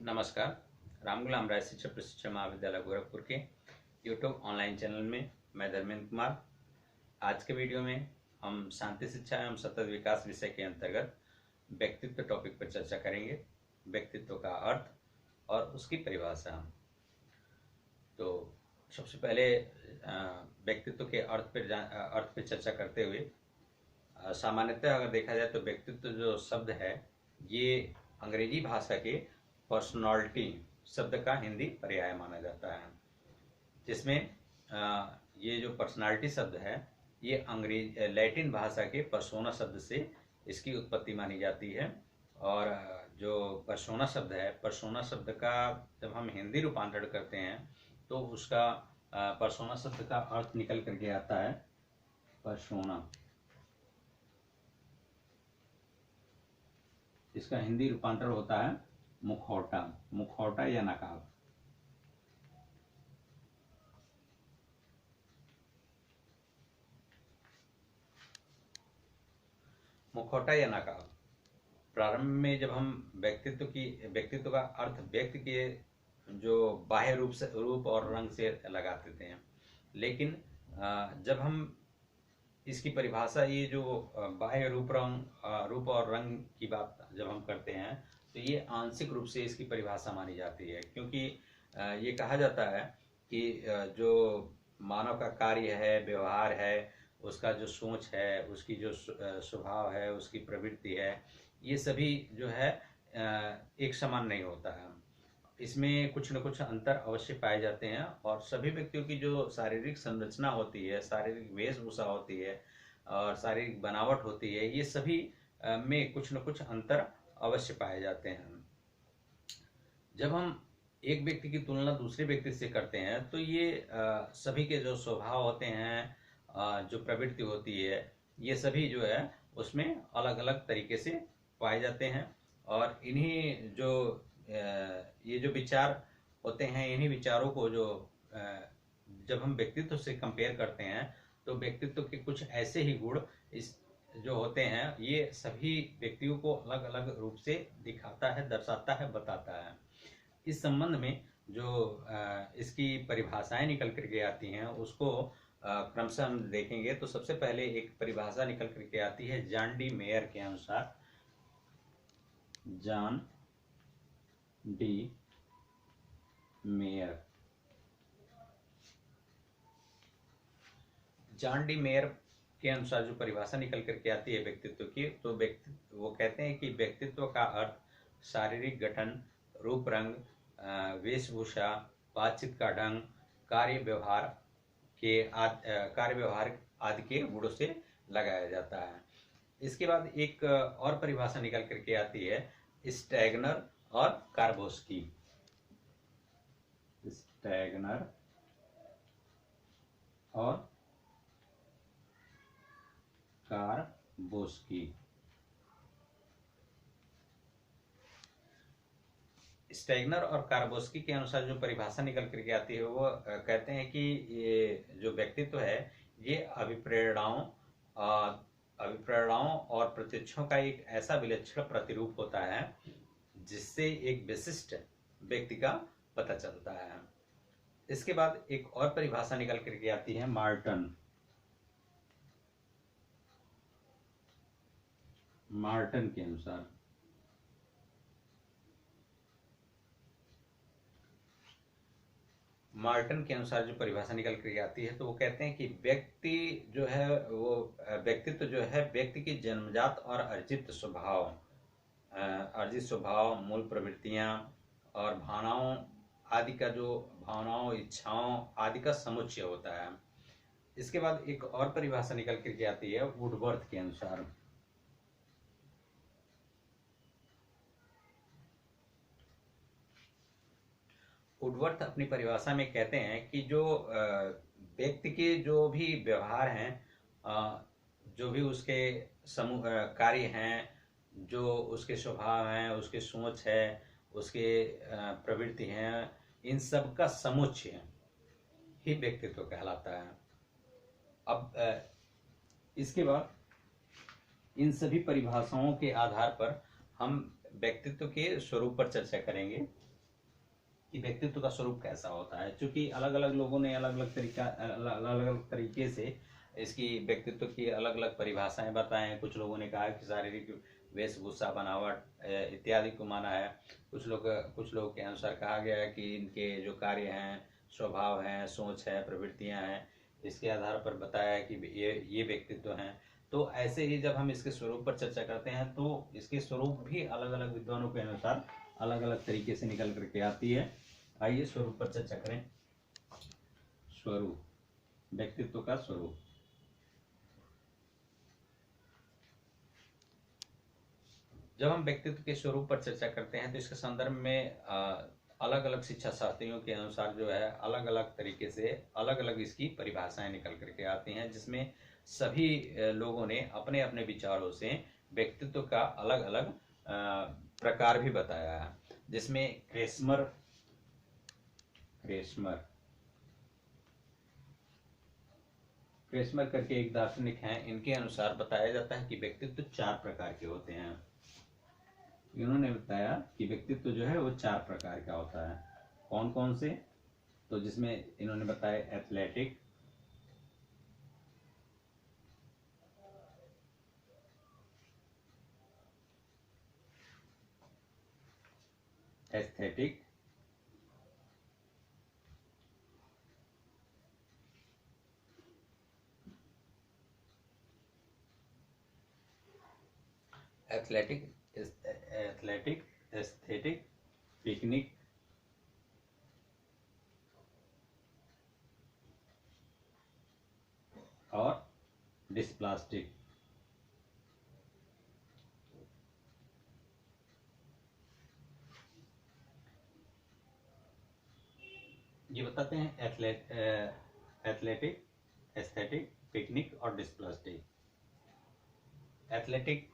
नमस्कार। राम गुलाम राय शिक्षक प्रशिक्षण महाविद्यालय गोरखपुर के यूट्यूब ऑनलाइन चैनल में मैं धर्मेंद्र कुमार। आज के वीडियो में हम शांति शिक्षा एवं सतत विकास विषय के अंतर्गत व्यक्तित्व टॉपिक पर चर्चा करेंगे। व्यक्तित्व का अर्थ और उसकी परिभाषा। तो सबसे पहले व्यक्तित्व के अर्थ पर चर्चा करते हुए सामान्यतः अगर देखा जाए तो व्यक्तित्व जो शब्द है ये अंग्रेजी भाषा के पर्सनालिटी शब्द का हिंदी पर्याय माना जाता है, जिसमें ये जो पर्सनालिटी शब्द है ये लैटिन भाषा के पर्सोना शब्द से इसकी उत्पत्ति मानी जाती है। और जो पर्सोना शब्द है, पर्सोना शब्द का जब हम हिंदी रूपांतरण करते हैं तो उसका पर्सोना शब्द का अर्थ निकल करके आता है पर्सोना। इसका हिंदी रूपांतरण होता है मुखौटा, मुखौटा या नकाब। मुखौटा या नकाब। प्रारंभ में जब हम व्यक्तित्व का अर्थ व्यक्ति के जो बाह्य रूप और रंग से लगाते थे, लेकिन जब हम इसकी परिभाषा ये जो बाह्य रूप और रंग की बात जब हम करते हैं तो ये आंशिक रूप से इसकी परिभाषा मानी जाती है, क्योंकि ये कहा जाता है कि जो मानव का कार्य है, व्यवहार है, उसका जो सोच है, उसकी जो स्वभाव है, उसकी प्रवृत्ति है, ये सभी जो है एक समान नहीं होता है। इसमें कुछ न कुछ अंतर अवश्य पाए जाते हैं और सभी व्यक्तियों की जो शारीरिक संरचना होती है, शारीरिक वेशभूषा होती है और शारीरिक बनावट होती है, ये सभी में कुछ न कुछ अंतर अवश्य पाए जाते हैं। जब हम एक व्यक्ति की तुलना दूसरे व्यक्ति से करते हैं तो ये सभी के जो स्वभाव होते हैं, जो प्रवृत्ति होती है, ये सभी जो है उसमें अलग अलग तरीके से पाए जाते हैं। और इन्हीं जो ये जो विचार होते हैं, इन्हीं विचारों को जो जब हम व्यक्तित्व से कंपेयर करते हैं तो व्यक्तित्व के कुछ ऐसे ही गुण इस जो होते हैं ये सभी व्यक्तियों को अलग अलग रूप से दिखाता है, दर्शाता है, बताता है। इस संबंध में जो इसकी परिभाषाएं निकल करके आती हैं उसको क्रमशः हम देखेंगे। तो सबसे पहले एक परिभाषा निकल करके आती है जॉन डी मेयर के अनुसार। John D mayor, John D mayor के अनुसार जो परिभाषा निकल करके आती है व्यक्तित्व की, तो वो कहते हैं कि व्यक्तित्व का अर्थ शारीरिक गठन, रूप रंग, वेशभूषा, बातचीत का ढंग, कार्य व्यवहार आदि के गुणों से लगाया जाता है। इसके बाद एक और परिभाषा निकल करके आती है स्टैगनर और कार्बोस्की। स्टैगनर और कार्बोस्की। स्टैगनर और कार्बोस्की के अनुसार जो परिभाषा निकल करके आती है वो कहते हैं कि ये जो व्यक्तित्व है ये अभिप्रेरणाओं और प्रत्यक्षों का एक ऐसा विलक्षण प्रतिरूप होता है जिससे एक विशिष्ट व्यक्ति का पता चलता है। इसके बाद एक और परिभाषा निकल करके आती है मार्टन के अनुसार। मार्टन के अनुसार जो परिभाषा निकल कर आती है तो वो कहते हैं कि व्यक्ति जो है वो व्यक्तित्व जो है व्यक्ति की जन्मजात और अर्जित स्वभाव, मूल प्रवृत्तियां और भावनाओं, इच्छाओं आदि का समुच्चय होता है। इसके बाद एक और परिभाषा निकल करके आती है वुडवर्थ के अनुसार। वुडवर्थ अपनी परिभाषा में कहते हैं कि जो व्यक्ति के जो भी व्यवहार हैं, जो भी उसके समूह कार्य हैं, जो उसके स्वभाव हैं, उसके सोच है, उसके प्रवृत्ति हैं, इन सब का समुच्चय ही व्यक्तित्व कहलाता है। अब इसके बाद इन सभी परिभाषाओं के आधार पर हम व्यक्तित्व के स्वरूप पर चर्चा करेंगे। कि व्यक्तित्व का स्वरूप कैसा होता है, क्योंकि अलग अलग लोगों ने अलग अलग तरीके से इसकी व्यक्तित्व की अलग अलग परिभाषाएं बताए हैं। कुछ लोगों ने कहा कि शारीरिक वेशभूषा, बनावट इत्यादि को माना है। कुछ लोग के अनुसार कहा गया है कि इनके जो कार्य हैं, स्वभाव हैं, सोच है, प्रवृत्तियां हैं, इसके आधार पर बताया है कि ये व्यक्तित्व हैं। तो ऐसे ही जब हम इसके स्वरूप पर चर्चा करते हैं तो इसके स्वरूप भी अलग अलग विद्वानों के अनुसार अलग अलग तरीके से निकल करके आती है। आइए स्वरूप पर चर्चा करें। स्वरूप, व्यक्तित्व का स्वरूप। जब हम व्यक्तित्व के स्वरूप पर चर्चा करते हैं तो इसके संदर्भ में अलग अलग शिक्षा शास्त्रियों के अनुसार जो है अलग अलग तरीके से अलग अलग इसकी परिभाषाएं निकल करके आती हैं, जिसमें सभी लोगों ने अपने अपने विचारों से व्यक्तित्व का अलग अलग प्रकार भी बताया है। जिसमें क्रेस्मर करके एक दार्शनिक हैं, इनके अनुसार बताया जाता है कि व्यक्तित्व 4 प्रकार के होते हैं। इन्होंने बताया कि व्यक्तित्व जो है वो 4 प्रकार का होता है। कौन कौन से? तो जिसमें इन्होंने बताया एथलेटिक, एस्थेटिक, एस्थेटिक, पिकनिक और डिस्प्लास्टिक। ये बताते हैं एथलेटिक, एस्थेटिक, पिकनिक और डिस्प्लास्टिक। एथलेटिक,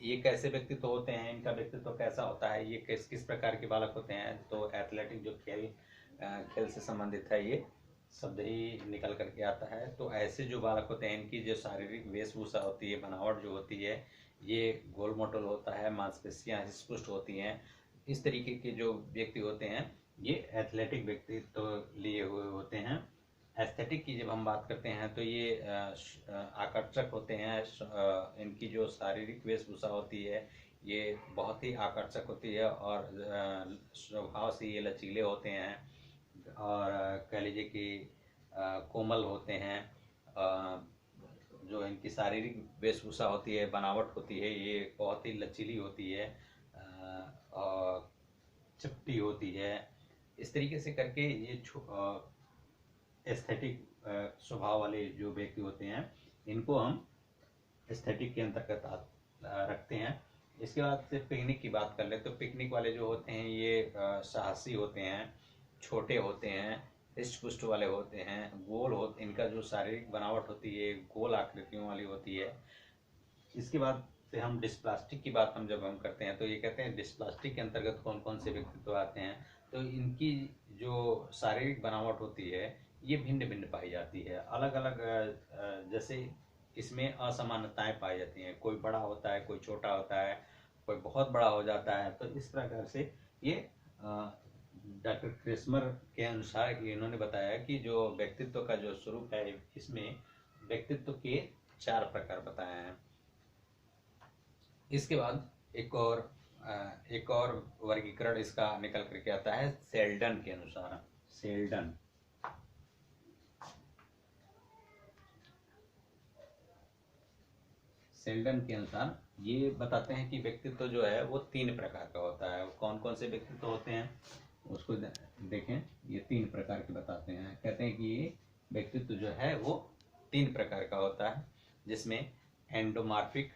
ये कैसे व्यक्तित्व होते हैं, इनका व्यक्तित्व कैसा होता है, ये किस किस प्रकार के बालक होते हैं। तो एथलेटिक जो खेल से संबंधित है, ये शब्द ही निकल करके आता है। तो ऐसे जो बालक होते हैं, इनकी जो शारीरिक वेशभूषा होती है, बनावट जो होती है, ये गोल मोटल होता है, मांसपेशियां स्पुष्ट होती हैं। इस तरीके के जो व्यक्ति होते हैं ये एथलेटिक व्यक्तित्व लिए हुए होते हैं। एस्थेटिक की जब हम बात करते हैं तो ये आकर्षक होते हैं। इनकी जो शारीरिक वेशभूषा होती है ये बहुत ही आकर्षक होती है और स्वभाव से ये लचीले होते हैं और कह लीजिए कि कोमल होते हैं। जो इनकी शारीरिक वेशभूषा होती है, बनावट होती है, ये बहुत ही लचीली होती है और चपटी होती है। इस तरीके से करके ये एस्थेटिक स्वभाव वाले जो व्यक्ति होते हैं इनको हम एस्थेटिक के अंतर्गत रखते हैं। इसके बाद से पिकनिक की बात कर ले तो पिकनिक वाले जो होते हैं ये साहसी होते हैं, छोटे होते हैं, हृष्ट पुष्ट वाले होते हैं, गोल होते, इनका जो शारीरिक बनावट होती है गोल आकृतियों वाली होती है। इसके बाद से हम डिस्प्लास्टिक की बात जब हम करते हैं तो ये कहते हैं डिस्प्लास्टिक के अंतर्गत कौन कौन से व्यक्तित्व आते हैं। तो इनकी जो शारीरिक बनावट होती है ये भिन्न भिन्न पाई जाती है, अलग अलग जैसे इसमें असमानताएं पाई जाती हैं। कोई बड़ा होता है, कोई छोटा होता है, कोई बहुत बड़ा हो जाता है। तो इस प्रकार से ये डॉक्टर क्रेस्मर के अनुसार इन्होंने बताया कि जो व्यक्तित्व का जो स्वरूप है इसमें व्यक्तित्व के 4 प्रकार बताए हैं। इसके बाद एक और वर्गीकरण इसका निकल करके आता है सेल्डन के अनुसार। सेल्डन के अनुसार ये बताते हैं कि व्यक्तित्व जो है वो 3 प्रकार का होता है। कौन कौन से व्यक्तित्व होते हैं उसको देखें। ये 3 प्रकार के बताते हैं। कहते हैं कि ये व्यक्तित्व जो है वो 3 प्रकार का होता है, जिसमें एंडोमार्फिक,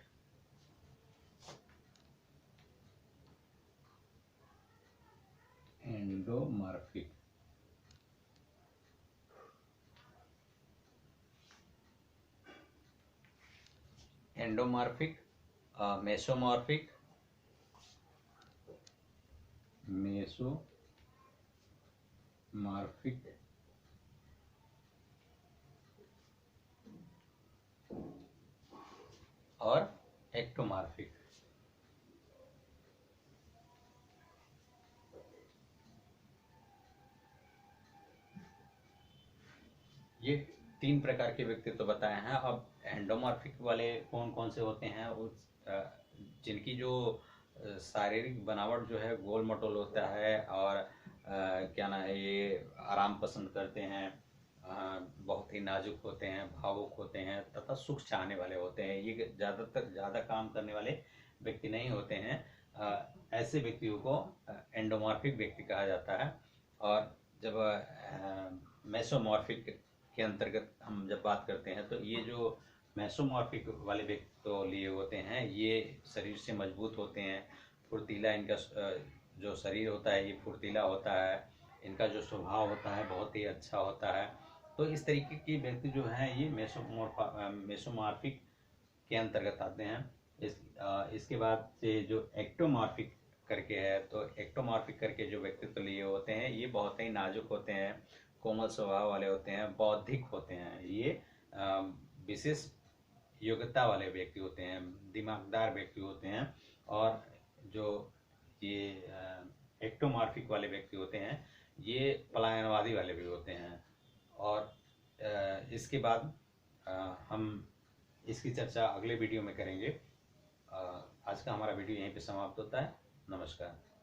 मेसोमॉर्फिक और एक्टोमार्फिक। ये 3 प्रकार के व्यक्तित्व बताए हैं। अब एंडोमॉर्फिक वाले कौन कौन से होते हैं, जिनकी जो शारीरिक बनावट जो है गोल मटोल होता है और क्या ना है, ये आराम पसंद करते हैं, बहुत ही नाजुक होते हैं, भावुक होते हैं तथा सुख चाहने वाले होते हैं। ये ज़्यादातर ज़्यादा काम करने वाले व्यक्ति नहीं होते हैं। ऐसे व्यक्तियों को एंडोमॉर्फिक व्यक्ति कहा जाता है। और जब मेसोमॉर्फिक के अंतर्गत हम जब बात करते हैं तो ये जो मेसोमॉर्फिक वाले व्यक्ति तो लिए होते हैं, ये शरीर से मजबूत होते हैं, फुर्तीला इनका जो शरीर होता है ये फुर्तीला होता है, इनका जो स्वभाव होता है बहुत ही अच्छा होता है। तो इस तरीके के व्यक्ति जो हैं ये मेसोमॉर्फिक के अंतर्गत आते हैं। इसके बाद से जो एक्टोमॉर्फिक करके है, तो एक्टोमॉर्फिक करके जो व्यक्तित्व लिए होते हैं ये बहुत ही नाजुक होते हैं, कोमल स्वभाव वाले होते हैं, बौद्धिक होते हैं, ये विशेष योग्यता वाले व्यक्ति होते हैं, दिमागदार व्यक्ति होते हैं। और जो ये एक्टोमॉर्फिक वाले व्यक्ति होते हैं ये पलायनवादी वाले भी होते हैं। और इसके बाद हम इसकी चर्चा अगले वीडियो में करेंगे। आज का हमारा वीडियो यहीं पे समाप्त होता है। नमस्कार।